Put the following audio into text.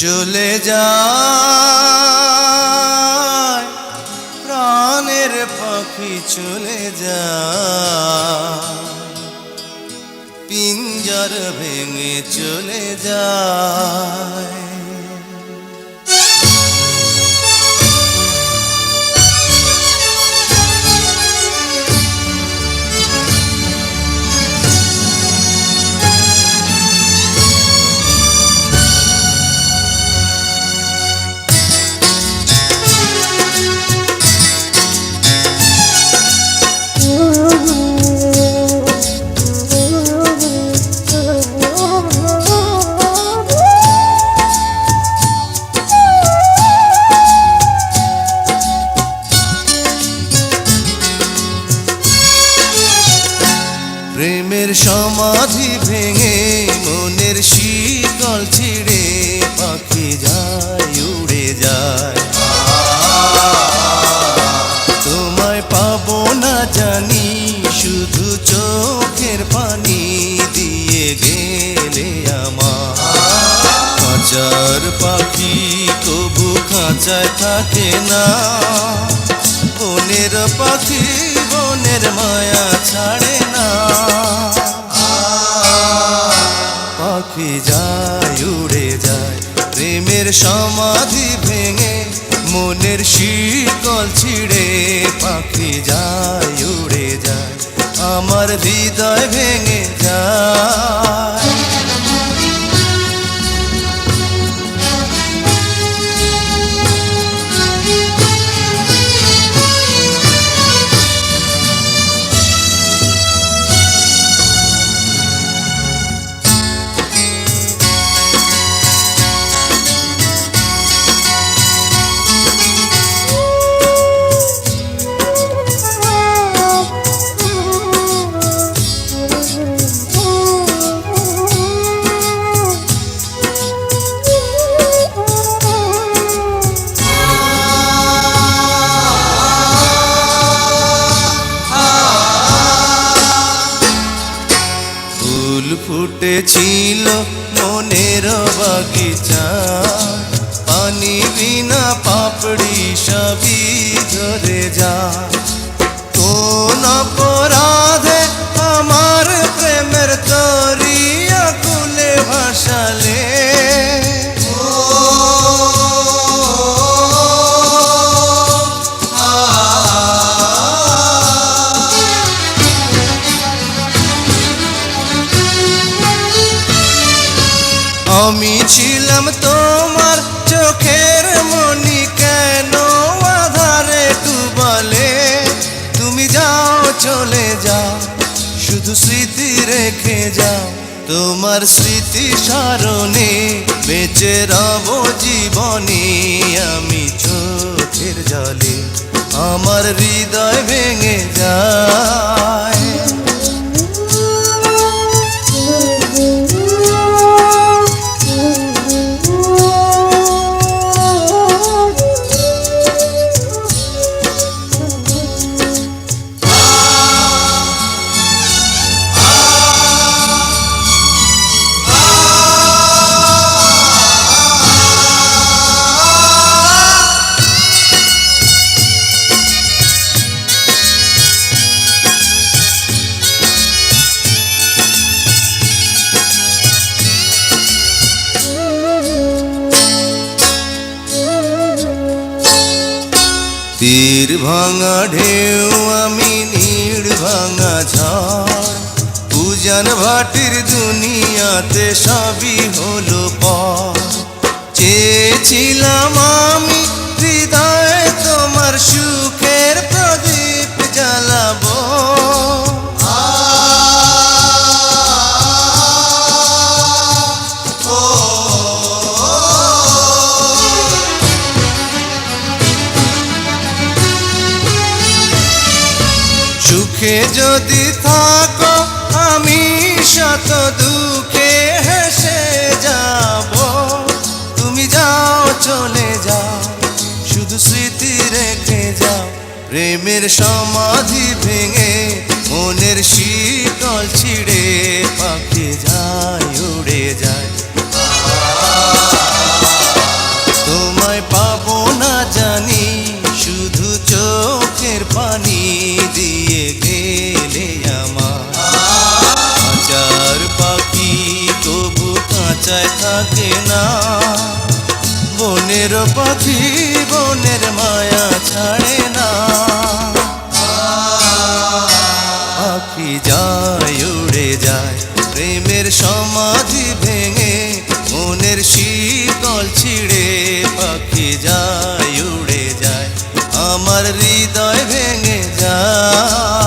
চলে যায় প্রাণের পাখি চলে যায়, পিঞ্জর ভেঙে চলে যায়। প্রেমের সমাধি ভেঙে মনের শিকল ছিঁড়ে পাখি যায় উড়ে যায়। তোমায় পাবো না জানি, শুধু চোখের পানি দিয়ে গেলে আমার। খাঁচার পাখি কবু খাঁচায় থাকে না, বনের পাখি বনের মায়া ছাড়ে না। পাখি যায় উড়ে যায় প্রেমের সমাধি ভেঙে মনের শিকল ছিঁড়ে পাখি যায় উড়ে যায়, আমার হৃদয় ভেঙে যায়। ফুল ফুটেছিল মনের বাগিচা, পানি বিনা পাপড়ি সবই ঝরে যায়। কোন অপরাধে আমার প্রেমের তরি আকুলে ভাসালে, আমি ছিলাম তোমার চোখের মনি, কেন আধারে ডুবালে? তুমি যাও চলে যাও, শুধু স্মৃতি রেখে যাও। তোমার স্মৃতি স্মরণে বেঁচে রব জীবনে আমি চোখের জলে, আমার হৃদয় ভেঙে যায়। তীর ভাঙা ঢেউ আমি নীড় ভাঙা ঝড়, পূজন ভাটির দুনিয়াতে সবই হলো পর। চেয়েছিলাম আমি হৃদয়ে তোমার সুখের প্রদীপ জ্বালাবো, সুখে যদি থাকো আমি শত দুঃখে হেসে যাব। তুমি যাও চলে যাও, শুধু স্মৃতি রেখে যাও। প্রেমের সমাধি ভেঙে মনের শীতল ছিঁড়ে পাখি যায় উড়ে যায়। খাঁচায় থাকে না। বনের পাখি বনের মায়া ছাড়ে না। পাখি যায় উড়ে যায় প্রেমের সমাধি ভেঙে, মনের শীতল ছিঁড়ে। পাখি যায় উড়ে যায় আমার হৃদয় ভেঙে যায়।